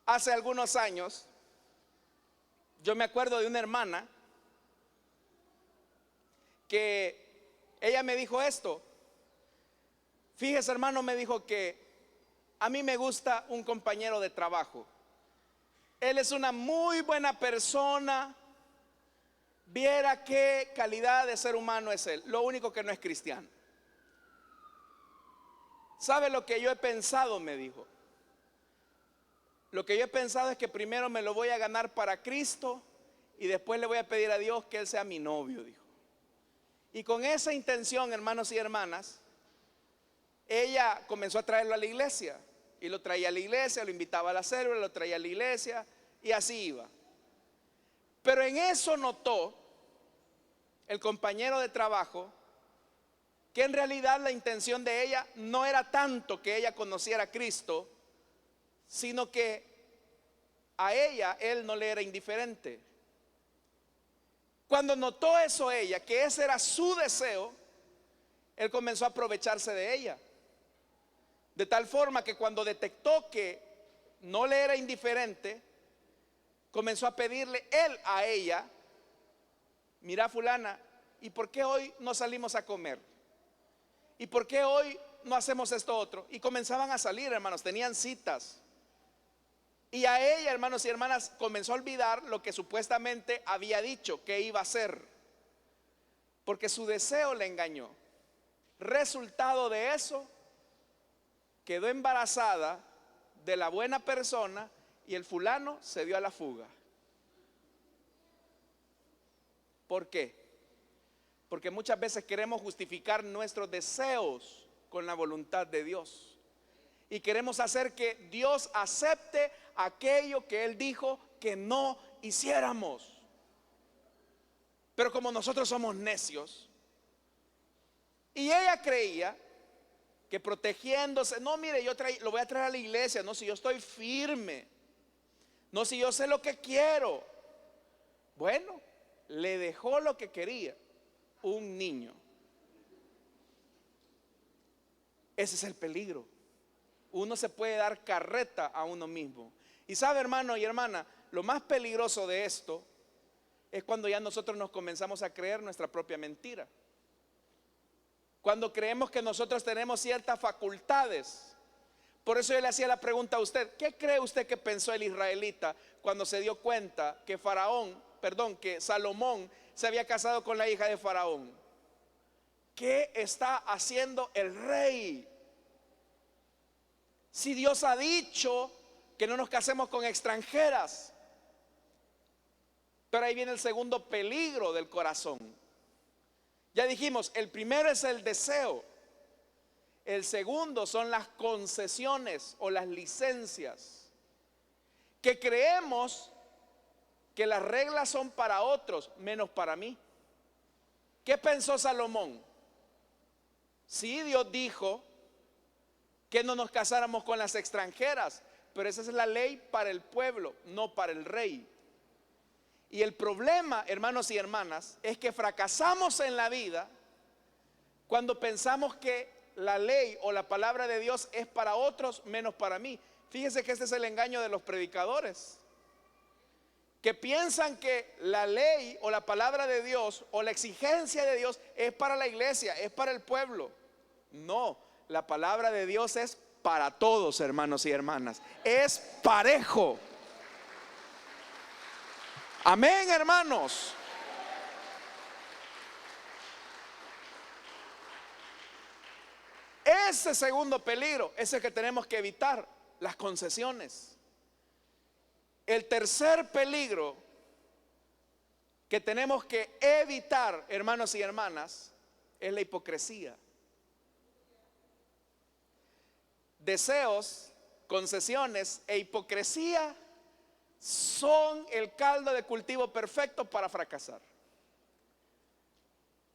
Hace algunos años, yo me acuerdo de una hermana que ella me dijo esto. Fíjese, hermano, me dijo que a mí me gusta un compañero de trabajo. Él es una muy buena persona. Viera qué calidad de ser humano es él. Lo único que no es cristiano. ¿Sabe lo que yo he pensado? Me dijo. Lo que yo he pensado es que primero me lo voy a ganar para Cristo y después le voy a pedir a Dios que Él sea mi novio, dijo. Y con esa intención, hermanos y hermanas, ella comenzó a traerlo a la iglesia. Y lo traía a la iglesia, lo invitaba a la célula, lo traía a la iglesia y así iba. Pero en eso notó el compañero de trabajo que en realidad la intención de ella no era tanto que ella conociera a Cristo, sino que a ella él no le era indiferente. Cuando notó eso ella, que ese era su deseo, él comenzó a aprovecharse de ella. De tal forma que cuando detectó que no le era indiferente, comenzó a pedirle él a ella: mira, fulana, ¿y por qué hoy no salimos a comer? ¿Y por qué hoy no hacemos esto otro? Y comenzaban a salir, hermanos, tenían citas. Y a ella, hermanos y hermanas, comenzó a olvidar lo que supuestamente había dicho que iba a hacer, porque su deseo le engañó. Resultado de eso, quedó embarazada de la buena persona y el fulano se dio a la fuga. ¿Por qué? Porque muchas veces queremos justificar nuestros deseos con la voluntad de Dios. Y queremos hacer que Dios acepte aquello que Él dijo que no hiciéramos. Pero como nosotros somos necios, y ella creía que protegiéndose, no, mire, lo voy a traer a la iglesia, no, si yo estoy firme, no, si yo sé lo que quiero. Bueno, le dejó lo que quería, un niño. Ese es el peligro. Uno se puede dar carreta a uno mismo. Y sabe, hermano y hermana, lo más peligroso de esto es cuando ya nosotros nos comenzamos a creer nuestra propia mentira. Cuando creemos que nosotros tenemos ciertas facultades. Por eso yo le hacía la pregunta a usted: ¿qué cree usted que pensó el israelita cuando se dio cuenta que que Salomón se había casado con la hija de Faraón? ¿Qué está haciendo el rey? Si Dios ha dicho que no nos casemos con extranjeras. Pero ahí viene el segundo peligro del corazón. Ya dijimos, el primero es el deseo. El segundo son las concesiones o las licencias. Que creemos que las reglas son para otros, menos para mí. ¿Qué pensó Salomón? Sí, Dios dijo que no nos casáramos con las extranjeras, pero esa es la ley para el pueblo, no para el rey. Y el problema, hermanos y hermanas, es que fracasamos en la vida cuando pensamos que la ley o la palabra de Dios es para otros menos para mí. Fíjense que este es el engaño de los predicadores, que piensan que la ley o la palabra de Dios o la exigencia de Dios es para la iglesia, es para el pueblo. No, la palabra de Dios es para todos, hermanos y hermanas. Es parejo. Amén, hermanos. Ese segundo peligro es el que tenemos que evitar, las concesiones. El tercer peligro que tenemos que evitar, hermanos y hermanas, es la hipocresía. Deseos, concesiones e hipocresía son el caldo de cultivo perfecto para fracasar.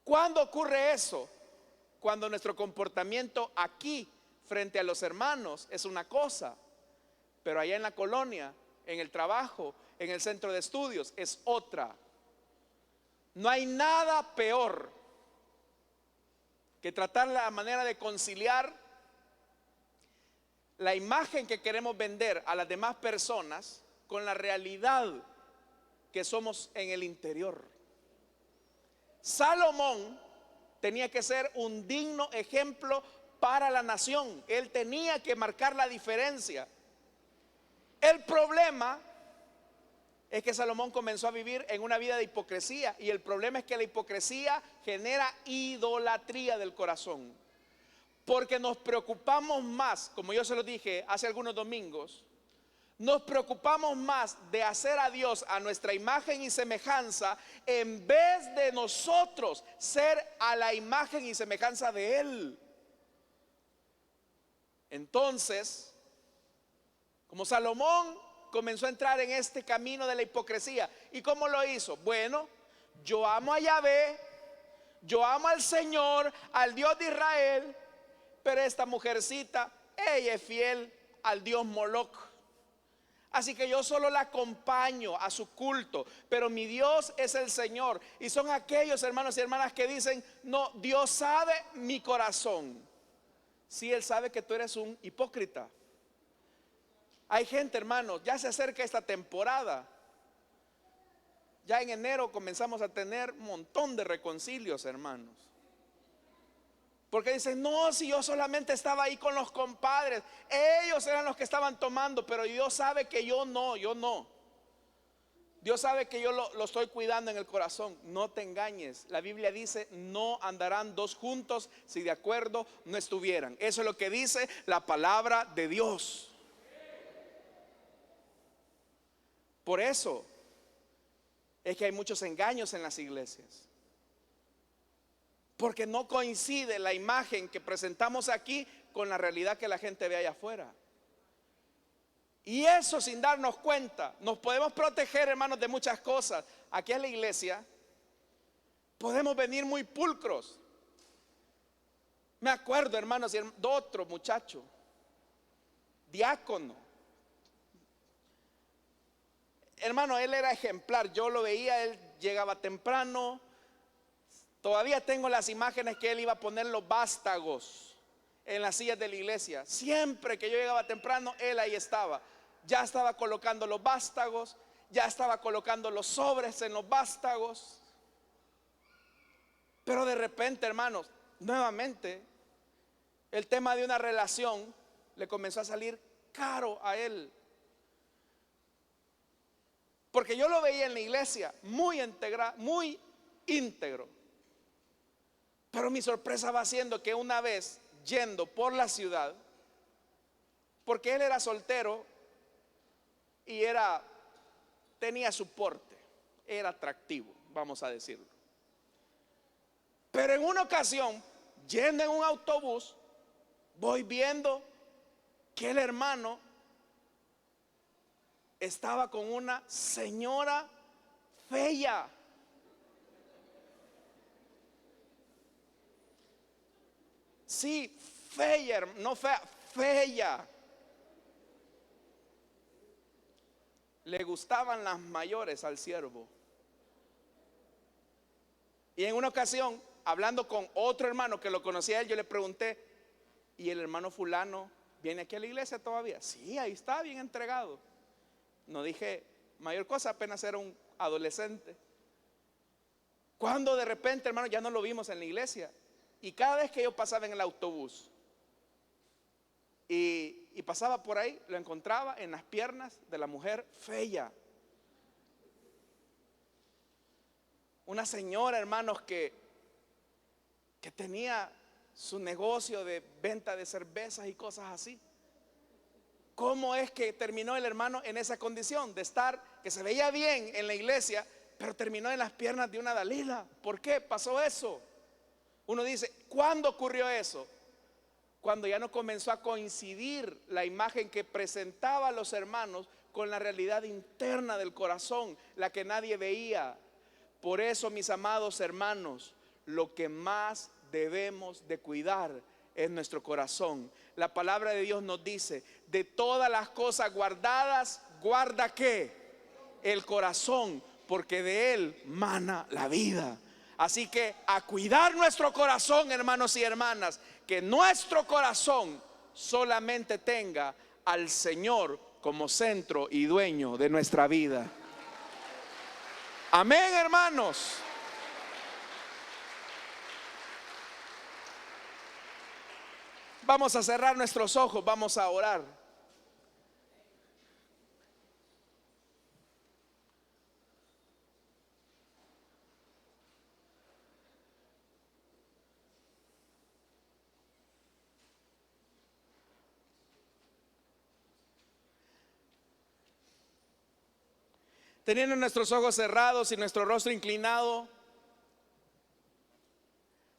¿Cuándo ocurre eso? Cuando nuestro comportamiento aquí frente a los hermanos es una cosa, pero allá en la colonia, en el trabajo, en el centro de estudios es otra. No hay nada peor que tratar la manera de conciliar la imagen que queremos vender a las demás personas con la realidad que somos en el interior. Salomón tenía que ser un digno ejemplo para la nación. Él tenía que marcar la diferencia. El problema es que Salomón comenzó a vivir en una vida de hipocresía, y el problema es que la hipocresía genera idolatría del corazón, porque nos preocupamos más, como yo se lo dije hace algunos domingos, nos preocupamos más de hacer a Dios a nuestra imagen y semejanza, en vez de nosotros ser a la imagen y semejanza de Él. Entonces, como Salomón comenzó a entrar en este camino de la hipocresía, ¿y cómo lo hizo? Bueno, yo amo a Yahvé, yo amo al Señor, al Dios de Israel, pero esta mujercita, ella es fiel al Dios Moloc. Así que yo solo la acompaño a su culto, pero mi Dios es el Señor. Y son aquellos hermanos y hermanas que dicen: no, Dios sabe mi corazón. Sí, Él sabe que tú eres un hipócrita. Hay gente, hermanos, ya se acerca esta temporada. Ya en enero comenzamos a tener un montón de reconcilios, hermanos. Porque dicen: no, si yo solamente estaba ahí con los compadres, ellos eran los que estaban tomando, pero Dios sabe que yo no. Dios sabe que yo lo estoy cuidando en el corazón. No te engañes. La Biblia dice: no andarán dos juntos si de acuerdo no estuvieran. Eso es lo que dice la palabra de Dios. Por eso es que hay muchos engaños en las iglesias, porque no coincide la imagen que presentamos aquí con la realidad que la gente ve allá afuera. Y eso, sin darnos cuenta, nos podemos proteger, hermanos, de muchas cosas. Aquí en la iglesia podemos venir muy pulcros. Me acuerdo, hermanos, de otro muchacho, diácono. Hermano, él era ejemplar. Yo lo veía, él llegaba temprano. Todavía tengo las imágenes que él iba a poner los vástagos en las sillas de la iglesia. Siempre que yo llegaba temprano, él ahí estaba. Ya estaba colocando los vástagos, ya estaba colocando los sobres en los vástagos. Pero de repente, hermanos, nuevamente el tema de una relación le comenzó a salir caro a él. Porque yo lo veía en la iglesia muy íntegro. Pero mi sorpresa va siendo que una vez yendo por la ciudad, porque él era soltero y tenía su porte, era atractivo, vamos a decirlo. Pero en una ocasión, yendo en un autobús, voy viendo que el hermano estaba con una señora fea. Sí, fea, no fea, fea. Le gustaban las mayores al siervo. Y en una ocasión, hablando con otro hermano que lo conocía a él, yo le pregunté: ¿y el hermano fulano viene aquí a la iglesia todavía? Sí, ahí está, bien entregado. No dije mayor cosa, apenas era un adolescente. Cuando de repente, hermano, ya no lo vimos en la iglesia. Y cada vez que yo pasaba en el autobús y pasaba por ahí, lo encontraba en las piernas de la mujer fea. Una señora, hermanos, que tenía su negocio de venta de cervezas y cosas así. ¿Cómo es que terminó el hermano en esa condición de estar, que se veía bien en la iglesia, pero terminó en las piernas de una Dalila? ¿Por qué pasó eso? Uno dice: ¿cuándo ocurrió eso? Cuando ya no comenzó a coincidir la imagen que presentaba a los hermanos con la realidad interna del corazón, la que nadie veía. Por eso, mis amados hermanos, lo que más debemos de cuidar es nuestro corazón. La palabra de Dios nos dice: de todas las cosas guardadas, guarda ¿qué? El corazón, porque de él mana la vida. Así que a cuidar nuestro corazón, hermanos y hermanas, que nuestro corazón solamente tenga al Señor como centro y dueño de nuestra vida. Amén, hermanos. Vamos a cerrar nuestros ojos, vamos a orar. Teniendo nuestros ojos cerrados y nuestro rostro inclinado,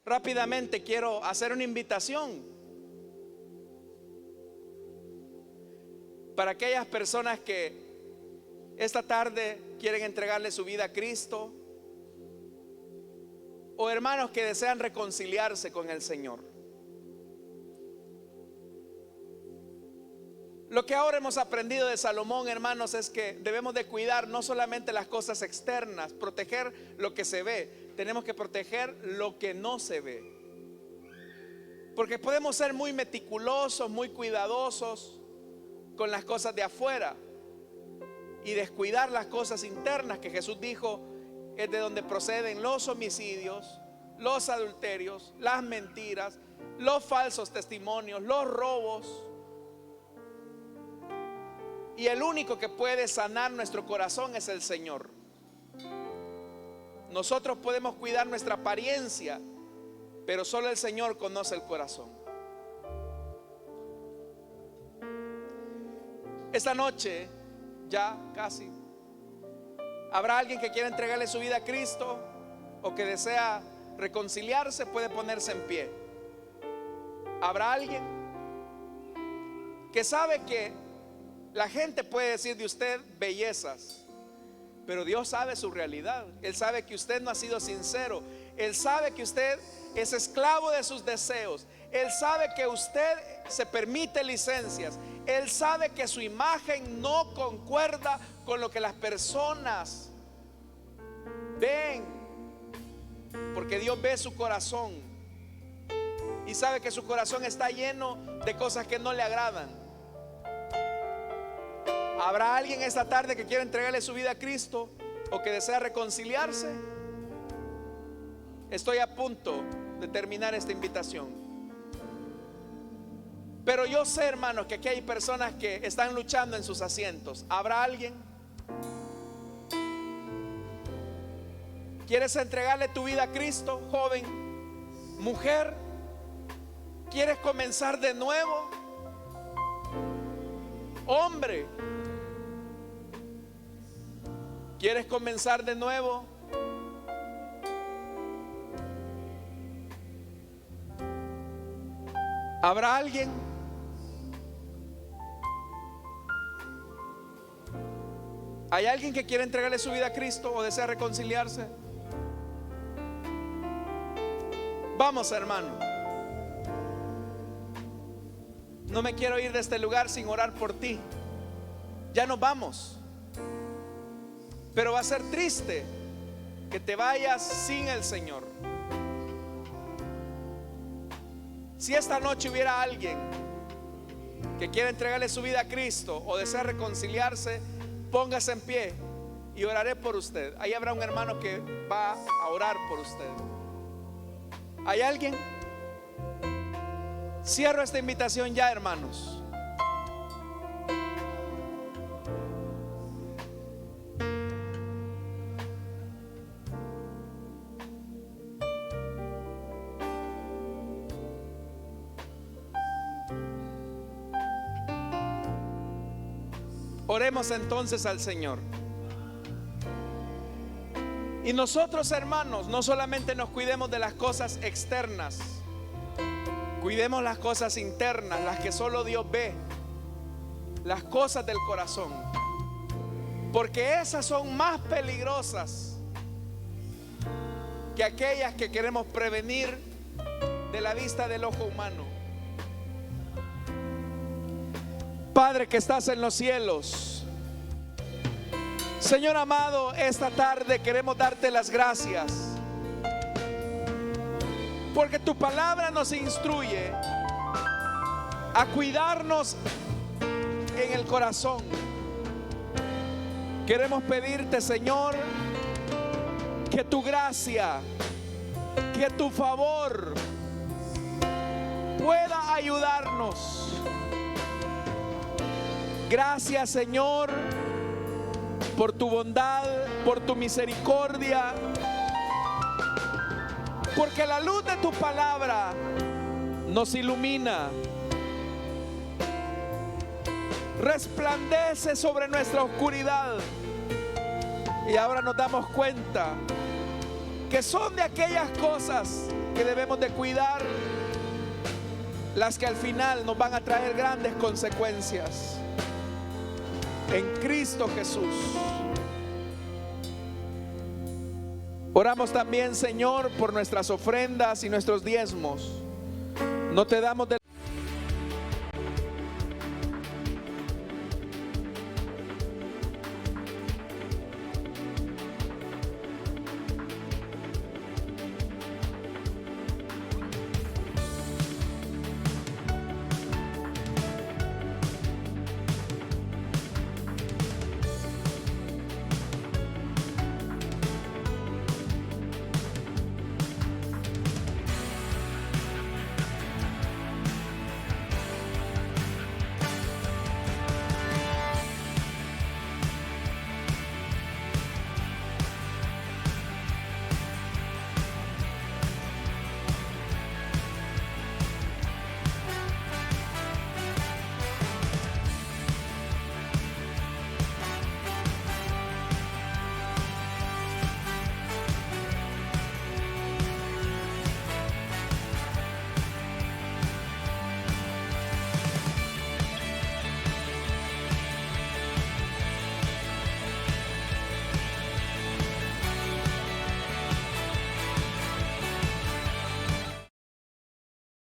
rápidamente quiero hacer una invitación para aquellas personas que esta tarde quieren entregarle su vida a Cristo, o hermanos que desean reconciliarse con el Señor. Lo que ahora hemos aprendido de Salomón, hermanos, es que debemos de cuidar no solamente las cosas externas, proteger lo que se ve, tenemos que proteger lo que no se ve. Porque podemos ser muy meticulosos, muy cuidadosos con las cosas de afuera y descuidar las cosas internas, que Jesús dijo es de donde proceden los homicidios, los adulterios, las mentiras, los falsos testimonios, los robos. Y el único que puede sanar nuestro corazón es el Señor. Nosotros podemos cuidar nuestra apariencia, pero solo el Señor conoce el corazón. Esta noche, ya casi, habrá alguien que quiera entregarle su vida a Cristo o que desea reconciliarse, puede ponerse en pie. Habrá alguien que sabe que la gente puede decir de usted bellezas, pero Dios sabe su realidad. Él sabe que usted no ha sido sincero. Él sabe que usted es esclavo de sus deseos. Él sabe que usted se permite licencias. Él sabe que su imagen no concuerda con lo que las personas ven, porque Dios ve su corazón y sabe que su corazón está lleno de cosas que no le agradan. ¿Habrá alguien esta tarde que quiera entregarle su vida a Cristo o que desea reconciliarse? Estoy a punto de terminar esta invitación, pero yo sé, hermanos, que aquí hay personas que están luchando en sus asientos. ¿Habrá alguien? ¿Quieres entregarle tu vida a Cristo, joven, mujer? ¿Quieres comenzar de nuevo? Hombre, ¿quieres comenzar de nuevo? ¿Habrá alguien? ¿Hay alguien que quiere entregarle su vida a Cristo o desea reconciliarse? Vamos, hermano. No me quiero ir de este lugar sin orar por ti. Ya nos vamos, pero va a ser triste que te vayas sin el Señor. Si esta noche hubiera alguien que quiere entregarle su vida a Cristo o desea reconciliarse, póngase en pie y oraré por usted. Ahí habrá un hermano que va a orar por usted. ¿Hay alguien? Cierro esta invitación ya, hermanos. Oremos entonces al Señor. Y nosotros, hermanos, no solamente nos cuidemos de las cosas externas, cuidemos las cosas internas, las que solo Dios ve, las cosas del corazón, porque esas son más peligrosas que aquellas que queremos prevenir de la vista del ojo humano. Padre que estás en los cielos, Señor amado, esta tarde queremos darte las gracias porque tu palabra nos instruye a cuidarnos en el corazón. Queremos pedirte, Señor, que tu gracia, que tu favor pueda ayudarnos. Gracias, Señor, por tu bondad, por tu misericordia, porque la luz de tu palabra nos ilumina, resplandece sobre nuestra oscuridad Y ahora nos damos cuenta que son de aquellas cosas que debemos de cuidar las que al final nos van a traer grandes consecuencias. En Cristo Jesús. Oramos también, Señor, por nuestras ofrendas y nuestros diezmos. No te damos de